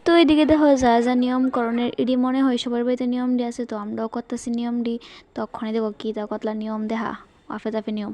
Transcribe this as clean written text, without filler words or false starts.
তো এদিকে দেখো যা যা নিয়মকরণের এডি মনে হয় সবার বাড়িতে নিয়ম দিয়ে আছে, তো আমরাও করতেছি নিয়ম দি। তখনই দেখো কি তা কতলা নিয়ম দেহা আফে তাফে নিয়ম।